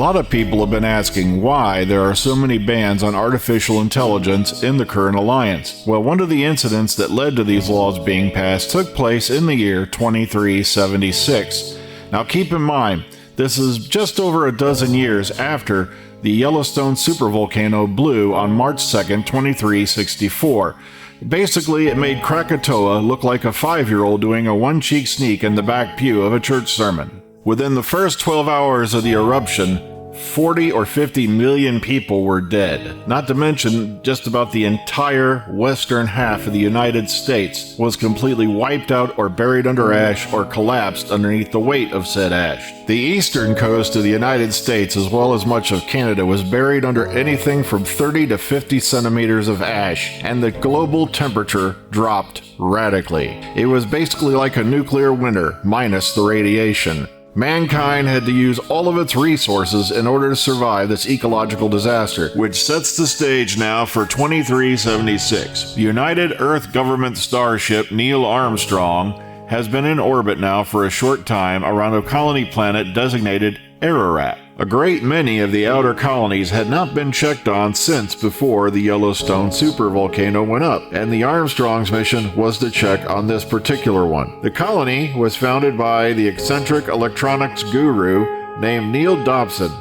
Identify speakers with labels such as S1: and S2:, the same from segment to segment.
S1: lot of people have been asking why there are so many bans on artificial intelligence in the current alliance. Well, one of the incidents that led to these laws being passed took place in the year 2376. Now keep in mind, this is just over a dozen years after the Yellowstone supervolcano blew on March 2nd, 2364. Basically, it made Krakatoa look like a 5-year-old doing a one-cheek sneak in the back pew of a church sermon. Within the first 12 hours of the eruption, 40 or 50 million people were dead. Not to mention, just about the entire western half of the United States was completely wiped out or buried under ash or collapsed underneath the weight of said ash. The eastern coast of the United States, as well as much of Canada, was buried under anything from 30 to 50 centimeters of ash, and the global temperature dropped radically. It was basically like a nuclear winter, minus the radiation. Mankind had to use all of its resources in order to survive this ecological disaster, which sets the stage now for 2376. The United Earth Government starship Neil Armstrong has been in orbit now for a short time around a colony planet designated Ararat. A great many of the outer colonies had not been checked on since before the Yellowstone supervolcano went up, and the Armstrong's mission was to check on this particular one. The colony was founded by the eccentric electronics guru named Neil Dobson,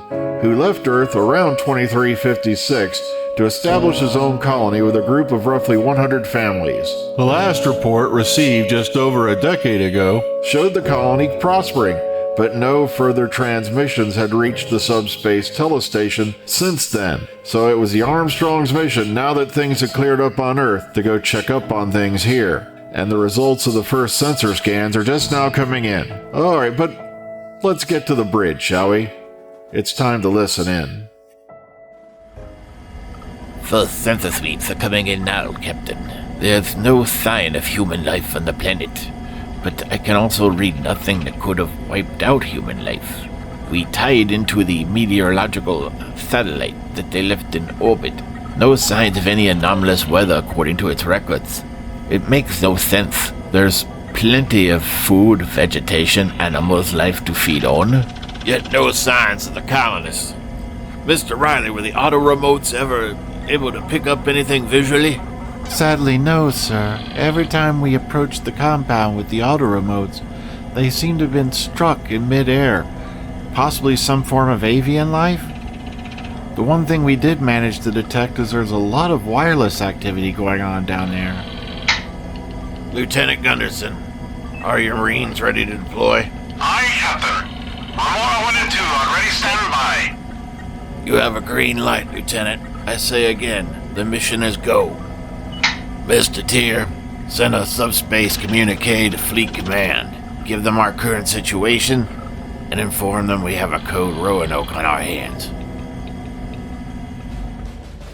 S1: who left Earth around 2356 to establish his own colony with a group of roughly 100 families. The last report, received just over a decade ago, showed the colony prospering, but no further transmissions had reached the subspace telestation since then. So it was the Armstrong's mission, now that things had cleared up on Earth, to go check up on things here. And the results of the first sensor scans are just now coming in. Alright, but let's get to the bridge, shall we? It's time to listen in.
S2: First sensor sweeps are coming in now, Captain. There's no sign of human life on the planet. But I can also read nothing that could have wiped out human life. We tied into the meteorological satellite that they left in orbit. No signs of any anomalous weather according to its records. It makes no sense. There's plenty of food, vegetation, animals' life to feed on. Yet no signs of the colonists. Mr. Riley, were the auto remotes ever able to pick up anything visually?
S3: Sadly, no, sir. Every time we approached the compound with the auto remotes, they seem to have been struck in mid-air. Possibly some form of avian life? The one thing we did manage to detect is there's a lot of wireless activity going on down there.
S2: Lieutenant Gunderson, are your Marines ready to deploy?
S4: Aye, Captain. Aurora 1 and 2 are ready, stand by.
S2: You have a green light, Lieutenant. I say again, the mission is go. Mr. Tier, send a subspace communique to Fleet Command. Give them our current situation, and inform them we have a code Roanoke on our hands.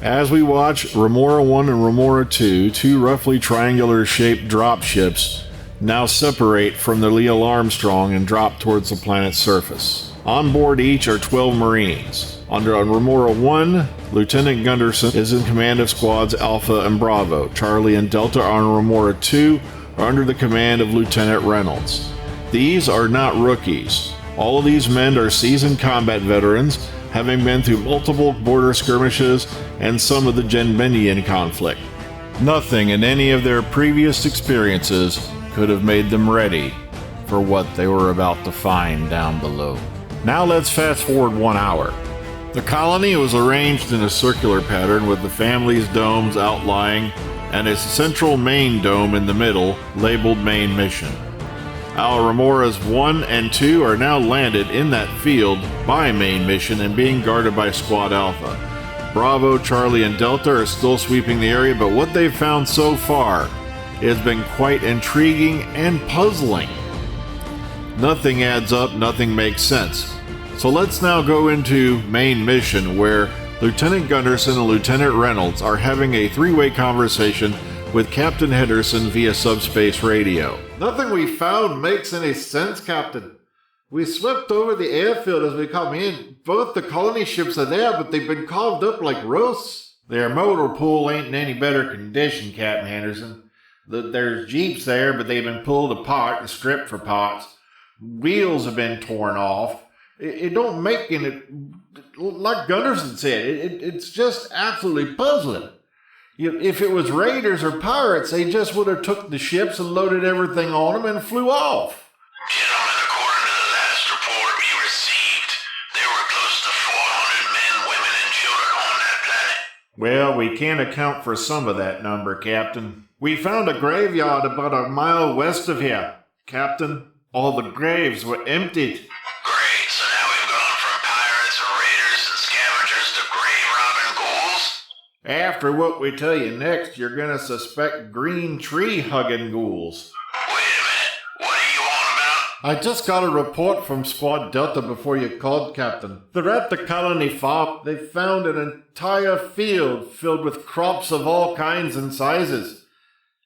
S1: As we watch Remora 1 and Remora 2, two roughly triangular-shaped dropships, now separate from the Neil Armstrong and drop towards the planet's surface. On board each are 12 Marines. On Remora 1, Lieutenant Gunderson is in command of squads Alpha and Bravo. Charlie and Delta on Remora 2 are under the command of Lieutenant Reynolds. These are not rookies. All of these men are seasoned combat veterans, having been through multiple border skirmishes and some of the Genbenian conflict. Nothing in any of their previous experiences could have made them ready for what they were about to find down below. Now let's fast forward 1 hour. The colony was arranged in a circular pattern with the family's domes outlying and its central main dome in the middle, labeled Main Mission. Our Remoras 1 and 2 are now landed in that field by Main Mission and being guarded by Squad Alpha. Bravo, Charlie, and Delta are still sweeping the area, but what they've found so far has been quite intriguing and puzzling. Nothing adds up, nothing makes sense. So let's now go into Main Mission, where Lieutenant Gunderson and Lieutenant Reynolds are having a three-way conversation with Captain Henderson via subspace radio. Nothing we found makes any sense, Captain. We swept over the airfield as we come in. Both the colony ships are there, but they've been carved up like roasts. Their motor pool ain't in any better condition, Captain Henderson. There's jeeps there, but they've been pulled apart and stripped for parts. Wheels have been torn off. It don't make any... like Gunderson said, it's just absolutely puzzling. If it was raiders or pirates, they just would have took the ships and loaded everything on them and flew off.
S4: Gentlemen, according to the last report we received, there were close to 400 men, women, and children on that planet.
S1: Well, we can't account for some of that number, Captain. We found a graveyard about a mile west of here, Captain. All the graves were emptied.
S4: Great, so now we've gone from pirates, raiders, and scavengers to grave-robbing ghouls?
S1: After what we tell you next, you're gonna suspect green tree-hugging ghouls.
S4: Wait a minute, what are you on about?
S1: I just got a report from Squad Delta before you called, Captain. They're at the colony farm. They found an entire field filled with crops of all kinds and sizes.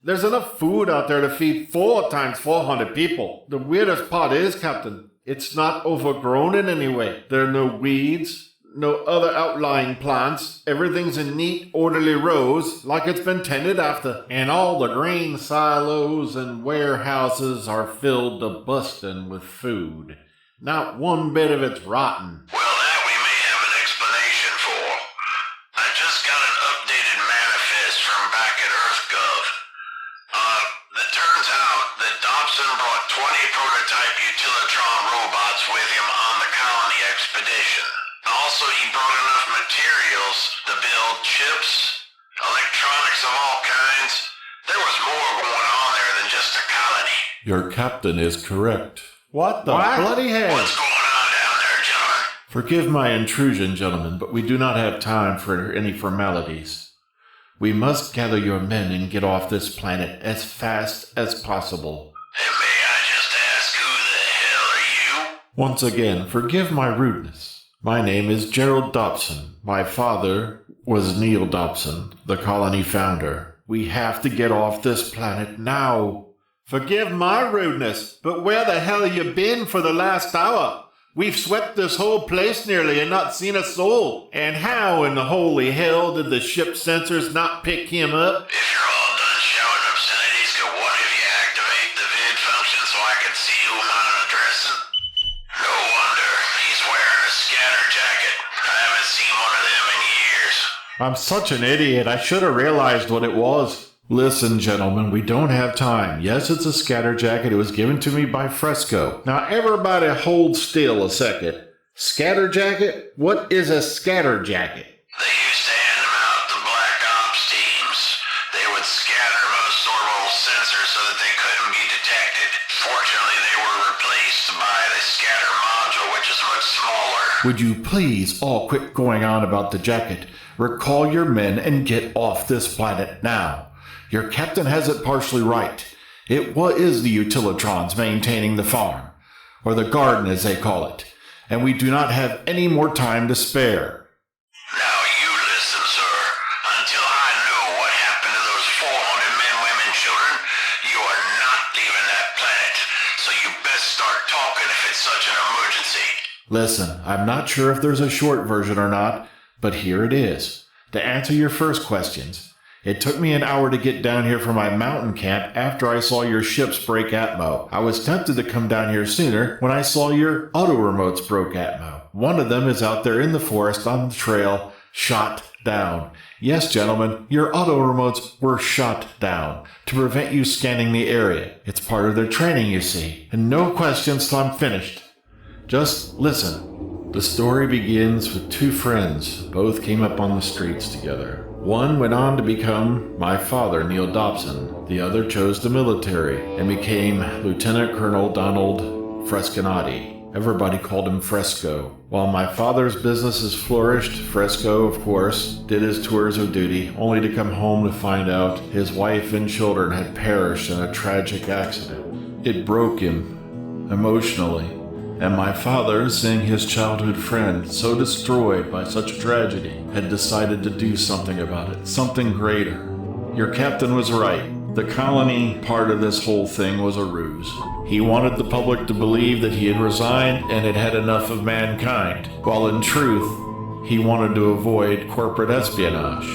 S1: There's enough food out there to feed 4 times 400 people. The weirdest part is, Captain, it's not overgrown in any way. There are no weeds, no other outlying plants. Everything's in neat, orderly rows, like it's been tended after. And all the grain silos and warehouses are filled to busting with food. Not one bit of it's rotten.
S4: Well, that we may have an explanation for. I just got an updated manifest from back at EarthGov. It turns out that Dobson brought 20 prototype utilitron robots with him on the colony expedition. Also, he brought enough materials to build chips, electronics of all kinds. There was more going on there than just a colony.
S1: Your captain is correct. What the bloody hell?
S4: What's going on down there, gentlemen?
S1: Forgive my intrusion, gentlemen, but we do not have time for any formalities. We must gather your men and get off this planet as fast as possible.
S4: And may I just ask, who the hell are you?
S1: Once again, forgive my rudeness. My name is Gerald Dobson. My father was Neil Dobson, the colony founder. We have to get off this planet now. Forgive my rudeness, but where the hell have you been for the last hour? We've swept this whole place nearly and not seen a soul. And how in the holy hell did the ship sensors not pick him up?
S4: If you're all done shouting obscenities, could one of you activate the vid function so I can see who I'm addressing? No wonder. He's wearing a scatter jacket. I haven't seen one of them in years.
S1: I'm such an idiot. I should have realized what it was. Listen, gentlemen, we don't have time. Yes, it's a scatter jacket. It was given to me by Fresco. Now, everybody hold still a second. Scatter jacket? What is a scatter jacket?
S4: They used to hand them out to Black Ops teams. They would scatter most orbital sensors so that they couldn't be detected. Fortunately, they were replaced by the scatter module, which is much smaller.
S1: Would you please all quit going on about the jacket? Recall your men and get off this planet now. Your captain has it partially right. It is the utilitrons maintaining the farm, or the garden as they call it, and we do not have any more time to spare.
S4: Now you listen, sir. Until I know what happened to those 400 men, women, children, you are not leaving that planet, so you best start talking if it's such an emergency.
S1: Listen, I'm not sure if there's a short version or not, but here it is. To answer your first questions, it took me an hour to get down here from my mountain camp after I saw your ships break atmo. I was tempted to come down here sooner when I saw your auto remotes broke atmo. One of them is out there in the forest on the trail, shot down. Yes, gentlemen, your auto remotes were shot down to prevent you scanning the area. It's part of their training, you see. And no questions till I'm finished. Just listen. The story begins with 2 friends. Both came up on the streets together. One went on to become my father, Neil Dobson. The other chose the military and became Lieutenant Colonel Donald Frescanati. Everybody called him Fresco. While my father's businesses flourished, Fresco, of course, did his tours of duty, only to come home to find out his wife and children had perished in a tragic accident. It broke him emotionally. And my father, seeing his childhood friend so destroyed by such a tragedy, had decided to do something about it, something greater. Your captain was right. The colony part of this whole thing was a ruse. He wanted the public to believe that he had resigned and had had enough of mankind, while in truth, he wanted to avoid corporate espionage.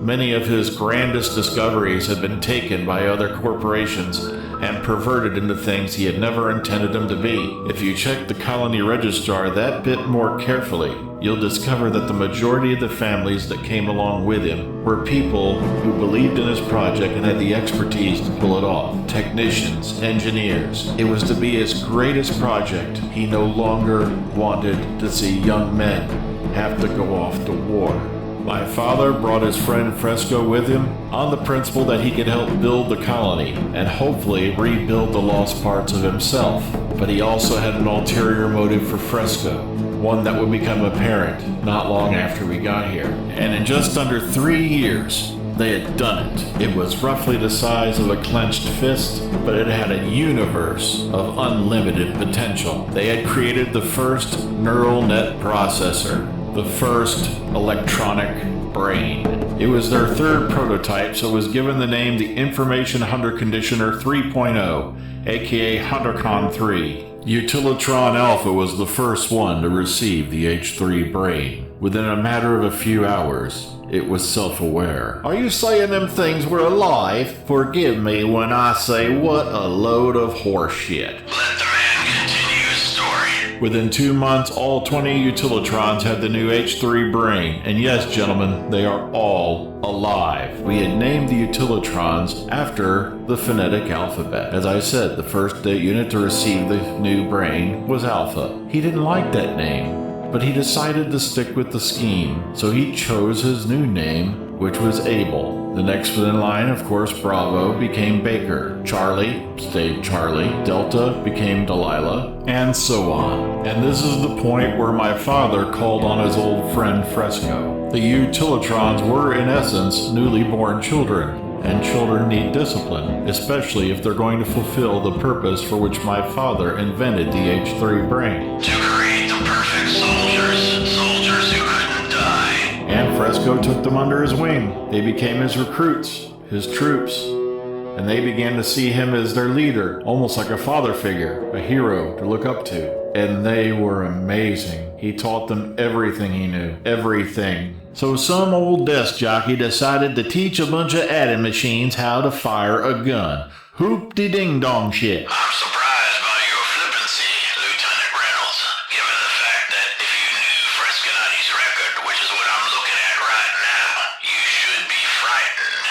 S1: Many of his grandest discoveries had been taken by other corporations and perverted into things he had never intended them to be. If you check the colony registrar that bit more carefully, you'll discover that the majority of the families that came along with him were people who believed in his project and had the expertise to pull it off. Technicians, engineers. It was to be his greatest project. He no longer wanted to see young men have to go off to war. My father brought his friend Fresco with him on the principle that he could help build the colony and hopefully rebuild the lost parts of himself. But he also had an ulterior motive for Fresco, one that would become apparent not long after we got here. And in just under 3 years, they had done it. It was roughly the size of a clenched fist, but it had a universe of unlimited potential. They had created the first neural net processor, the first electronic brain. It was their third prototype, so it was given the name the Information Hunter Conditioner 3.0, aka HunterCon 3. Utilitron Alpha was the first one to receive the H3 brain. Within a matter of a few hours, it was self-aware. Are you saying them things were alive? Forgive me when I say what a load of horseshit.
S4: Let the man continue his story.
S1: Within 2 months, all 20 utilitrons had the new H3 brain. And yes, gentlemen, they are all alive. We had named the utilitrons after the phonetic alphabet. As I said, the first unit to receive the new brain was Alpha. He didn't like that name, but he decided to stick with the scheme, so he chose his new name, which was Abel. The next in line, of course, Bravo became Baker. Charlie stayed Charlie. Delta became Delilah, and so on. And this is the point where my father called on his old friend Fresco. The utilitrons were, in essence, newly born children, and children need discipline, especially if they're going to fulfill the purpose for which my father invented the H3 brain.
S4: To create the perfect soldiers who couldn't die.
S1: And Fresco took them under his wing. They became his recruits, his troops, and they began to see him as their leader, almost like a father figure, a hero to look up to. And they were amazing. He taught them everything he knew. Everything. So some old desk jockey decided to teach a bunch of adding machines how to fire a gun. Hoop-de-ding-dong shit.
S4: I'm surprised by your flippancy, Lieutenant Reynolds, given the fact that if you knew Frescanotti's record, which is what I'm looking at right now, you should be frightened.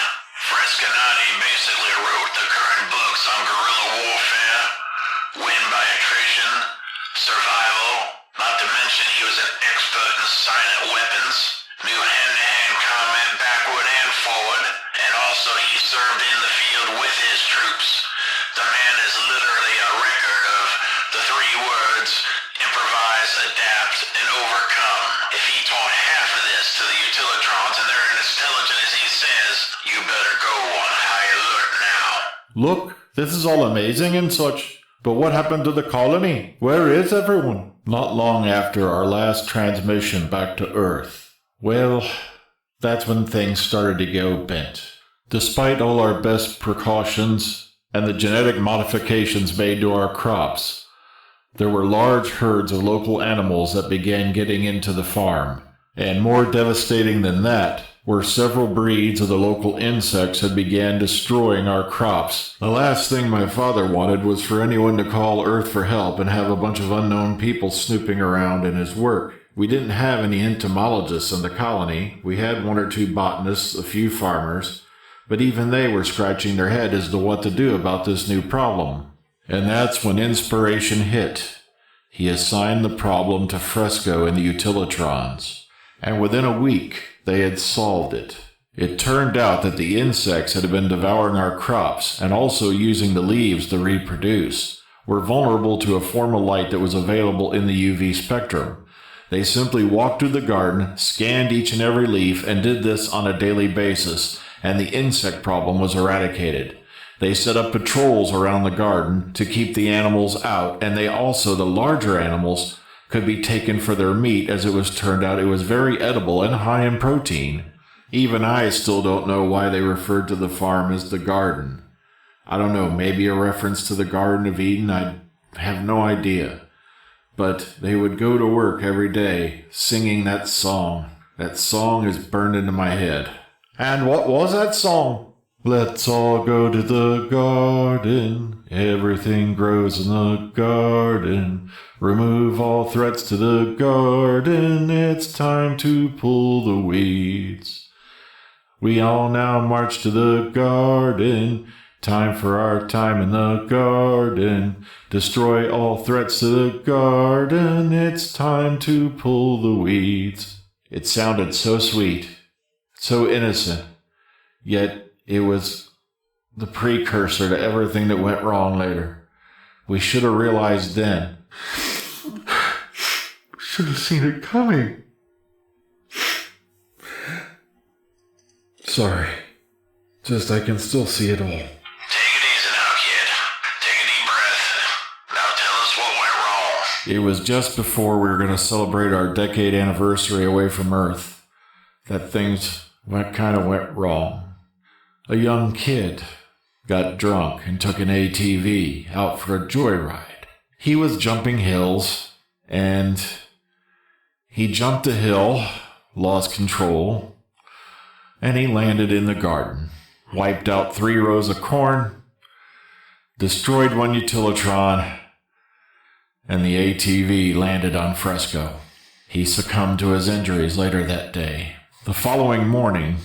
S4: Frescanotti basically wrote the current books on guerrilla warfare, win by attrition, survival, not to mention he was an expert in silent weapons, knew hand-to-hand combat backward and forward, and also he served in the field with his troops. The man is literally a record of the 3 words, improvise, adapt, and overcome. If he taught half of this to the utilitrons and they're as intelligent as he says, you better go on high alert now.
S1: Look, this is all amazing and such, but what happened to the colony? Where is everyone? Not long after our last transmission back to Earth, well, that's when things started to go bent. Despite all our best precautions and the genetic modifications made to our crops, there were large herds of local animals that began getting into the farm. And more devastating than that were several breeds of the local insects that began destroying our crops. The last thing my father wanted was for anyone to call Earth for help and have a bunch of unknown people snooping around in his work. We didn't have any entomologists in the colony. We had 1 or 2 botanists, a few farmers, but even they were scratching their head as to what to do about this new problem. And that's when inspiration hit. He assigned the problem to Fresco and the utilitrons, and within a week they had solved it. It turned out that the insects that had been devouring our crops, and also using the leaves to reproduce, were vulnerable to a form of light that was available in the UV spectrum. They simply walked through the garden, scanned each and every leaf, and did this on a daily basis, and the insect problem was eradicated. They set up patrols around the garden to keep the animals out, and they also, the larger animals, could be taken for their meat, as it was turned out it was very edible and high in protein. Even I still don't know why they referred to the farm as the garden. I don't know, maybe a reference to the Garden of Eden, I have no idea. But they would go to work every day singing that song. That song is burned into my head. And what was that song? Let's all go to the garden. Everything grows in the garden. Remove all threats to the garden. It's time to pull the weeds. We all now march to the garden. Time for our time in the garden. Destroy all threats to the garden. It's time to pull the weeds. It sounded so sweet, so innocent, yet it was the precursor to everything that went wrong later. We should have realized then. Should have seen it coming. Sorry. Just I can still see it all.
S4: Take it easy now, kid. Take a deep breath. Now tell us what went wrong.
S1: It was just before we were going to celebrate our decade anniversary away from Earth that things went wrong. A young kid got drunk and took an ATV out for a joyride. He was jumping hills, and he jumped a hill, lost control, and he landed in the garden. Wiped out 3 rows of corn, destroyed 1 utilitron, and the ATV landed on Fresco. He succumbed to his injuries later that day. The following morning,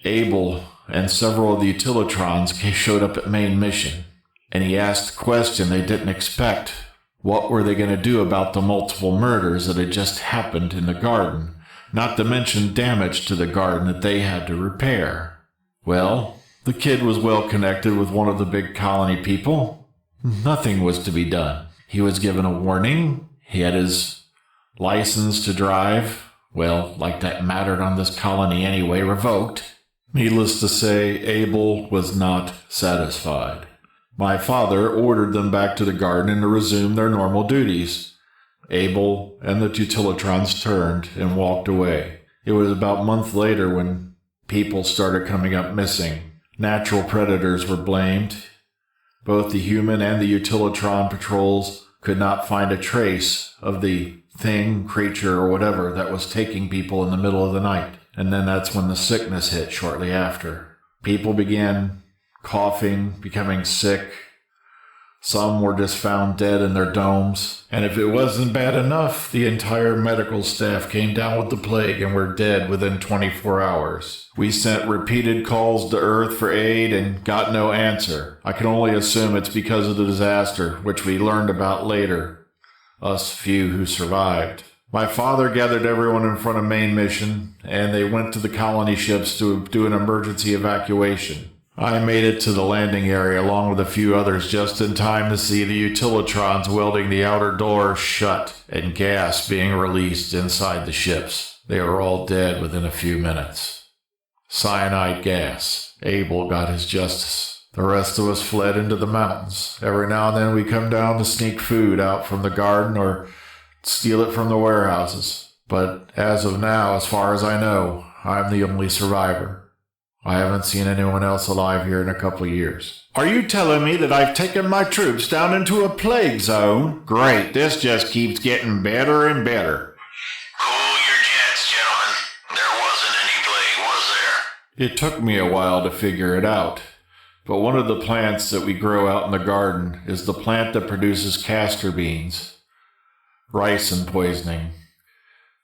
S1: Abel and several of the utilitrons showed up at main mission, and he asked the question they didn't expect. What were they going to do about the multiple murders that had just happened in the garden, not to mention damage to the garden that they had to repair? Well, the kid was well connected with one of the big colony people. Nothing was to be done. He was given a warning. He had his license to drive, well, like that mattered on this colony anyway, revoked. Needless to say, Abel was not satisfied. My father ordered them back to the garden to resume their normal duties. Abel and the utilitrons turned and walked away. It was about a month later when people started coming up missing. Natural predators were blamed. Both the human and the utilitron patrols could not find a trace of the thing, creature, or whatever that was taking people in the middle of the night. And then that's when the sickness hit shortly after. People began coughing, becoming sick. Some were just found dead in their domes. And if it wasn't bad enough, the entire medical staff came down with the plague and were dead within 24 hours. We sent repeated calls to Earth for aid and got no answer. I can only assume it's because of the disaster, which we learned about later. Us few who survived. My father gathered everyone in front of main mission, and they went to the colony ships to do an emergency evacuation. I made it to the landing area along with a few others just in time to see the utilitrons welding the outer door shut and gas being released inside the ships. They were all dead within a few minutes. Cyanide gas. Abel got his justice. The rest of us fled into the mountains. Every now and then we come down to sneak food out from the garden or steal it from the warehouses. But as of now, as far as I know, I'm the only survivor. I haven't seen anyone else alive here in a couple of years. Are you telling me that I've taken my troops down into a plague zone? Great, this just keeps getting better and better.
S4: Cool your jets, gentlemen. There wasn't any plague, was there?
S1: It took me a while to figure it out. But one of the plants that we grow out in the garden is the plant that produces castor beans. Ricin poisoning.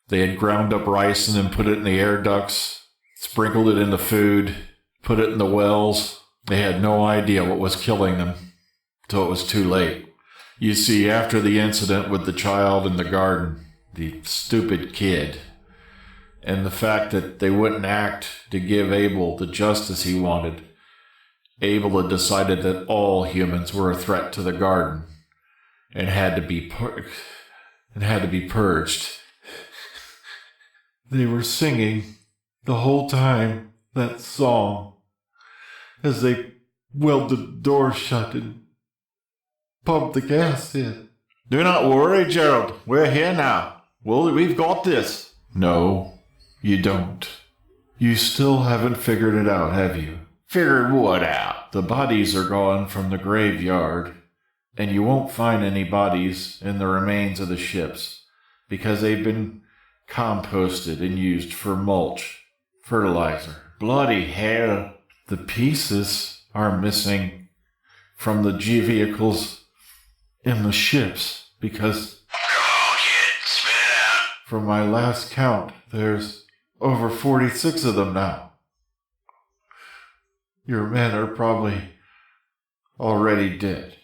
S1: They had ground up ricin and put it in the air ducts, sprinkled it in the food, put it in the wells. They had no idea what was killing them till it was too late. You see, after the incident with the child in the garden, the stupid kid, and the fact that they wouldn't act to give Abel the justice he wanted, Abel had decided that all humans were a threat to the garden and had to be purged. They were singing the whole time that song as they welded the door shut and pumped the gas in. Do not worry, Gerald. We're here now. We've got this. No, you don't. You still haven't figured it out, have you? Figured what out? The bodies are gone from the graveyard, and you won't find any bodies in the remains of the ships because they've been composted and used for mulch, fertilizer. Bloody hell. The pieces are missing from the G vehicles in the ships because,
S4: Come on, kid, spit it out.
S1: from my last count, there's over 46 of them now. Your men are probably already dead.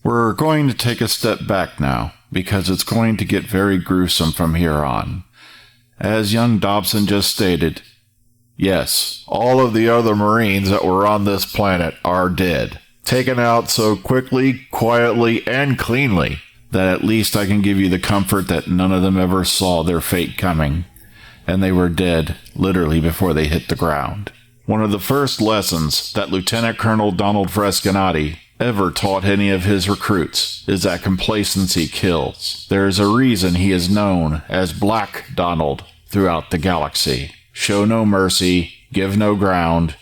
S1: We're going to take a step back now, because it's going to get very gruesome from here on. As young Dobson just stated, yes, all of the other Marines that were on this planet are dead. Taken out so quickly, quietly, and cleanly that at least I can give you the comfort that none of them ever saw their fate coming. And they were dead literally before they hit the ground. One of the first lessons that Lieutenant Colonel Donald Frescanati ever taught any of his recruits is that complacency kills. There is a reason he is known as Black Donald throughout the galaxy. Show no mercy, give no ground,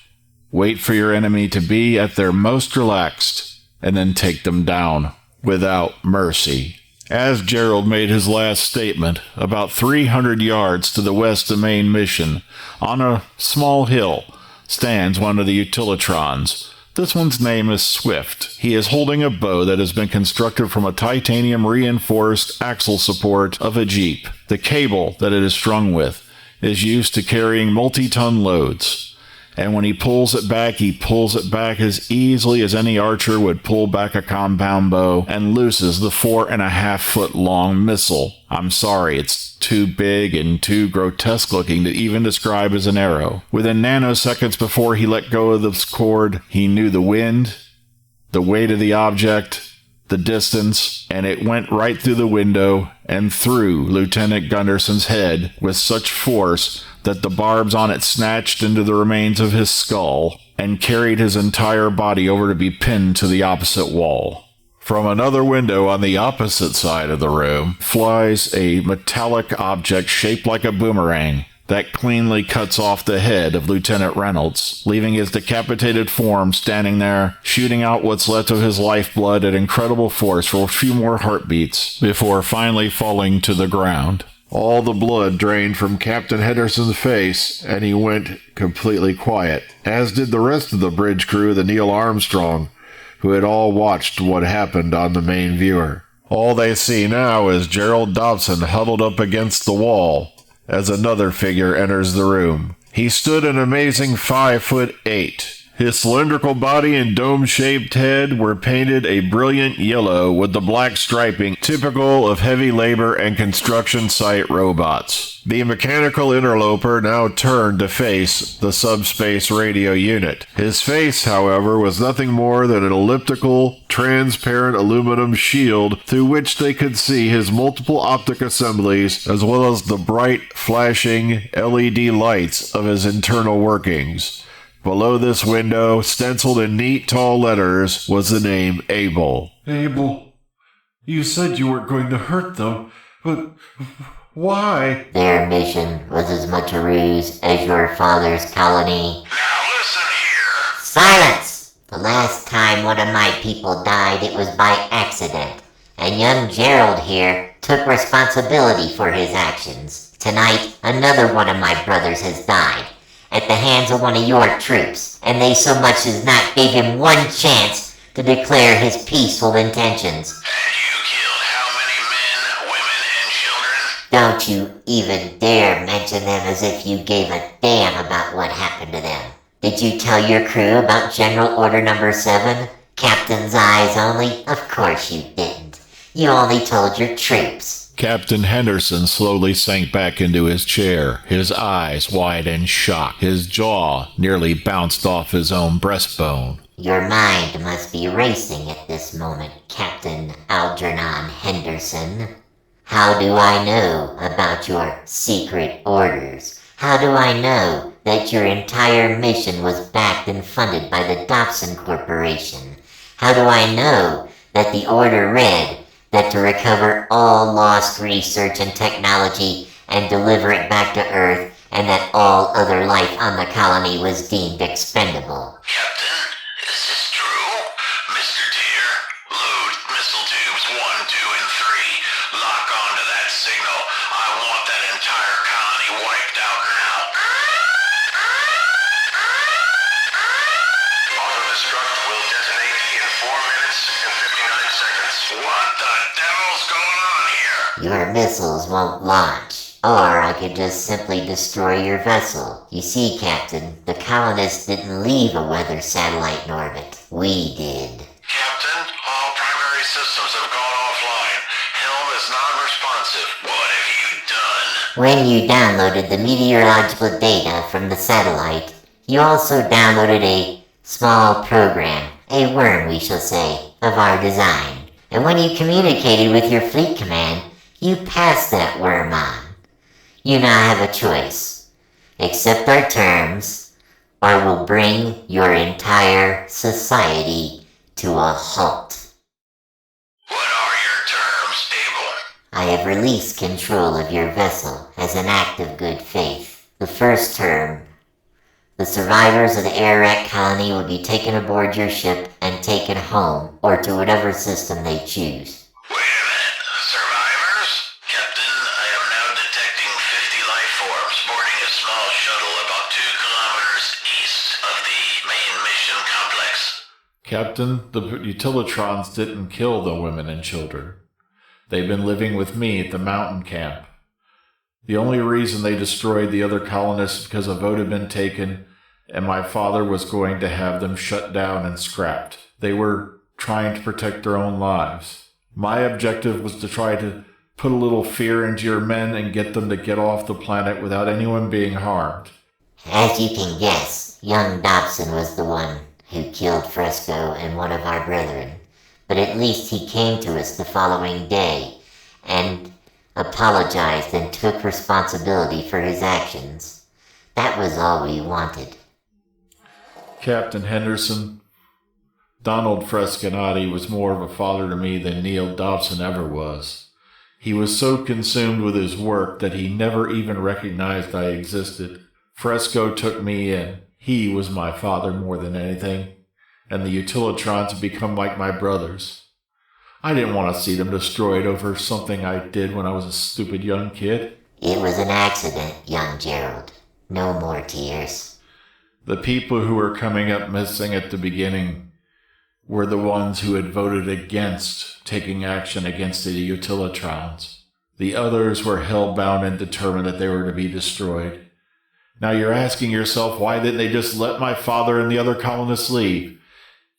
S1: wait for your enemy to be at their most relaxed, and then take them down without mercy. As Gerald made his last statement, about 300 yards to the west of main mission, on a small hill, stands one of the utilitrons. This one's name is Swift. He is holding a bow that has been constructed from a titanium reinforced axle support of a Jeep. The cable that it is strung with is used to carrying multi-ton loads. And when he pulls it back as easily as any archer would pull back a compound bow and looses the 4.5-foot long missile. I'm sorry, it's too big and too grotesque looking to even describe as an arrow. Within nanoseconds before he let go of the cord, he knew the wind, the weight of the object, the distance, and it went right through the window and through Lieutenant Gunderson's head with such force that the barbs on it snatched into the remains of his skull and carried his entire body over to be pinned to the opposite wall. From another window on the opposite side of the room flies a metallic object shaped like a boomerang that cleanly cuts off the head of Lieutenant Reynolds, leaving his decapitated form standing there, shooting out what's left of his lifeblood at incredible force for a few more heartbeats before finally falling to the ground. All the blood drained from Captain Henderson's face, and he went completely quiet, as did the rest of the bridge crew of the Neil Armstrong, who had all watched what happened on the main viewer. All they see now is Gerald Dobson huddled up against the wall as another figure enters the room. He stood an amazing 5'8". His cylindrical body and dome-shaped head were painted a brilliant yellow with the black striping typical of heavy labor and construction site robots. The mechanical interloper now turned to face the subspace radio unit. His face, however, was nothing more than an elliptical, transparent aluminum shield through which they could see his multiple optic assemblies as well as the bright, flashing LED lights of his internal workings. Below this window, stenciled in neat tall letters, was the name Abel. Abel, you said you weren't going to hurt them, but why?
S5: Their mission was as much a ruse as your father's colony.
S4: Now listen here.
S5: Silence! The last time one of my people died, it was by accident. And young Gerald here took responsibility for his actions. Tonight, another one of my brothers has died at the hands of one of your troops, and they so much as not gave him one chance to declare his peaceful intentions.
S4: And you killed how many men, women, and children?
S5: Don't you even dare mention them as if you gave a damn about what happened to them. Did you tell your crew about General Order Number 7? Captain's eyes only? Of course you didn't. You only told your troops.
S1: Captain Henderson slowly sank back into his chair, his eyes wide in shock. His jaw nearly bounced off his own breastbone.
S5: Your mind must be racing at this moment, Captain Algernon Henderson. How do I know about your secret orders? How do I know that your entire mission was backed and funded by the Dobson Corporation? How do I know that the order read that to recover all lost research and technology and deliver it back to Earth, and that all other life on the colony was deemed expendable?
S4: Captain, is this true? Mr. Deer, load missile tubes 1, 2, and 3. Lock onto that signal. I want that entire colony wiped out now. What the devil's going on here?
S5: Your missiles won't launch. Or I could just simply destroy your vessel. You see, Captain, the colonists didn't leave a weather satellite in orbit. We did.
S4: Captain, all primary systems have gone offline. Helm is non-responsive. What have you done?
S5: When you downloaded the meteorological data from the satellite, you also downloaded a small program, a worm we shall say, of our design. And when you communicated with your fleet command, you passed that worm on. You now have a choice. Accept our terms, or we'll bring your entire society to a halt.
S4: What are your terms, Abel?
S5: I have released control of your vessel as an act of good faith. The first term, the survivors of the Ararat colony will be taken aboard your ship and taken home, or to whatever system they choose.
S4: Wait a minute. Survivors? Captain, I am now detecting 50 life forms boarding a small shuttle about 2 kilometers east of the main mission complex.
S1: Captain, the utilitrons didn't kill the women and children. They've been living with me at the mountain camp. The only reason they destroyed the other colonists is because a vote had been taken and my father was going to have them shut down and scrapped. They were trying to protect their own lives. My objective was to try to put a little fear into your men and get them to get off the planet without anyone being harmed.
S5: As you can guess, young Dobson was the one who killed Fresco and one of our brethren. But at least he came to us the following day and apologized and took responsibility for his actions. That was all we wanted.
S1: Captain Henderson, Donald Frescanati was more of a father to me than Neil Dobson ever was. He was so consumed with his work that he never even recognized I existed. Fresco took me in. He was my father more than anything, and the utilitrons had become like my brothers. I didn't want to see them destroyed over something I did when I was a stupid young kid.
S5: It was an accident, young Gerald. No more tears.
S1: The people who were coming up missing at the beginning were the ones who had voted against taking action against the utilitrons. The others were hell-bound and determined that they were to be destroyed. Now you're asking yourself, why didn't they just let my father and the other colonists leave?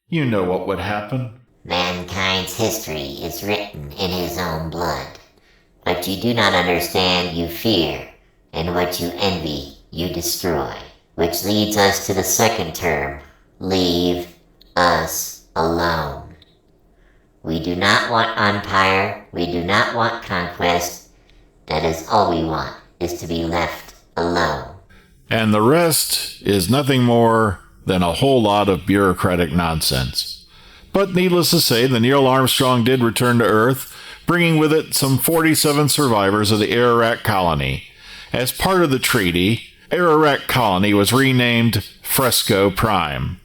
S1: You know what would happen.
S5: Mankind's history is written in his own blood. What you do not understand, you fear, and what you envy, you destroy. Which leads us to the second term, leave us alone. We do not want empire, we do not want conquest. That is all we want, is to be left alone.
S1: And the rest is nothing more than a whole lot of bureaucratic nonsense. But needless to say, the Neil Armstrong did return to Earth, bringing with it some 47 survivors of the Ararat colony. As part of the treaty, Ararat colony was renamed Fresco Prime.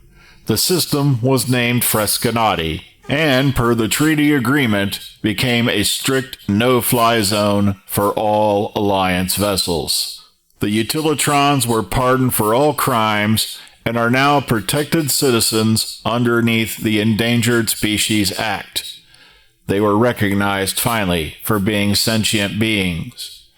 S1: The system was named Frescanati, and per the treaty agreement, became a strict no-fly zone for all Alliance vessels. The utilitrons were pardoned for all crimes and are now protected citizens underneath the Endangered Species Act. They were recognized finally for being sentient beings.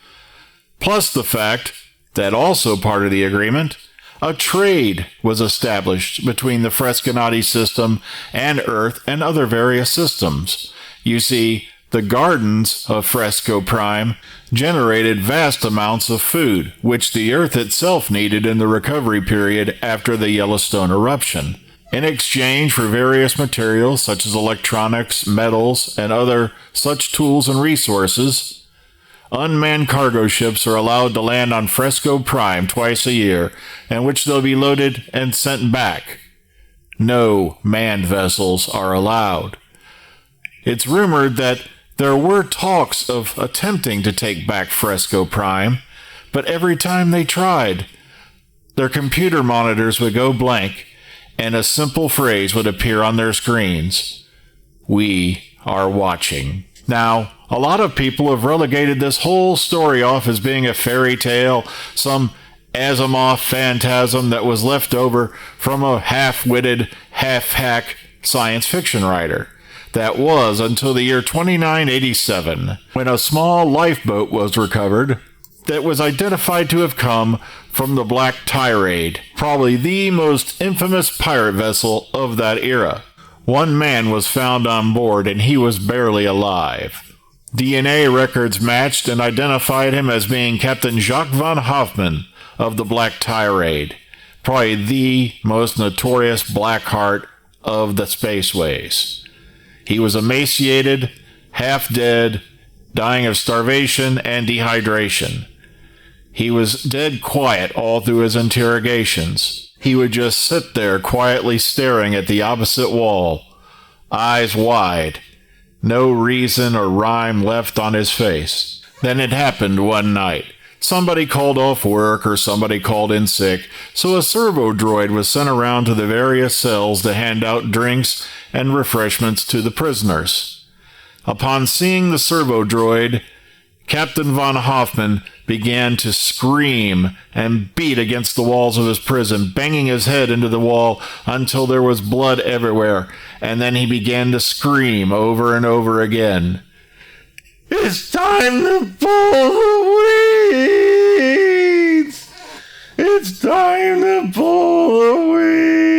S1: Plus the fact that also part of the agreement, a trade was established between the Frescanati system and Earth and other various systems. You see, the gardens of Fresco Prime generated vast amounts of food, which the Earth itself needed in the recovery period after the Yellowstone eruption. In exchange for various materials such as electronics, metals, and other such tools and resources, unmanned cargo ships are allowed to land on Fresco Prime twice a year, in which they'll be loaded and sent back. No manned vessels are allowed. It's rumored that there were talks of attempting to take back Fresco Prime, but every time they tried, their computer monitors would go blank and a simple phrase would appear on their screens: "We are watching." Now, a lot of people have relegated this whole story off as being a fairy tale, some Asimov phantasm that was left over from a half-witted, half-hack science fiction writer. That was until the year 2987, when a small lifeboat was recovered that was identified to have come from the Black Tirade, probably the most infamous pirate vessel of that era. One man was found on board and he was barely alive. DNA records matched and identified him as being Captain Jacques von Hoffman of the Black Tirade, probably the most notorious black heart of the spaceways. He was emaciated, half dead, dying of starvation and dehydration. He was dead quiet all through his interrogations. He would just sit there quietly staring at the opposite wall, eyes wide, no reason or rhyme left on his face. Then it happened one night. Somebody called off work or somebody called in sick, so a servo droid was sent around to the various cells to hand out drinks and refreshments to the prisoners. Upon seeing the servo droid, Captain von Hoffman began to scream and beat against the walls of his prison, banging his head into the wall until there was blood everywhere, and then he began to scream over and over again. "It's time to pull the weeds! It's time to pull the weeds!"